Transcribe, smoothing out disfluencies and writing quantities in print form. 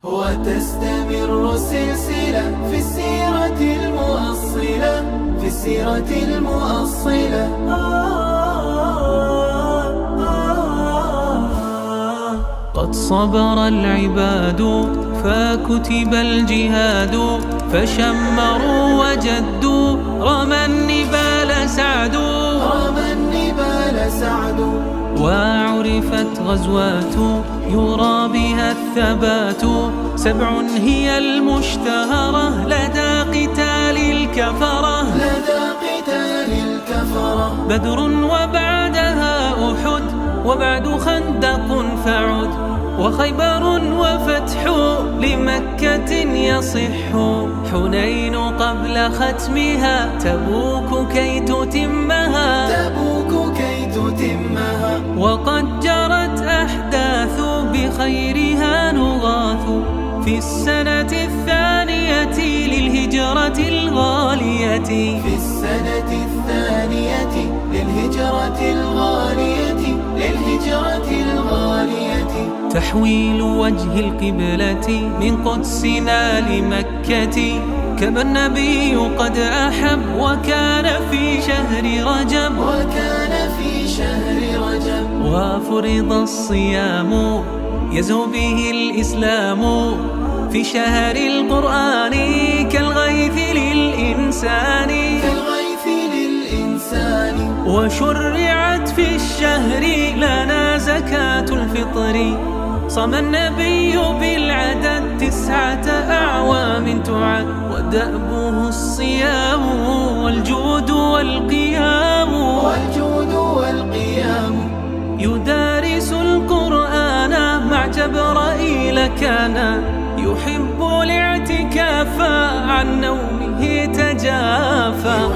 وتستمر سلسلة في السيرة المؤصلة قد صبر العباد فكتب الجهاد فشمروا وجدوا رمى النبال سعدوا وعرفت غزوات يرى بها الثبات 7 هي المشتهرة لدى قتال الكفرة بدر وبعدها أحد وبعد خندق فعد وخيبر وفتح لمكة يصح حنين قبل ختمها تبوك كي تتمها وقد جرت أحداث بخيرها نغاث في السنة الثانية للهجرة الغالية تحويل وجه القبلة من قدسنا لمكة كما النبي قد أحب وكان في شهر رجب وفرض الصيام يزهو به الإسلام في شهر القرآن كالغيث للإنسان وشرعت في الشهر لنا زكاة الفطر صام النبي بالعدد 9 أعوام تعد ودأبه الصيام والجود والقيام يدارس القرآن مع جبرائيل كان يحب الاعتكاف عن نومه تجافى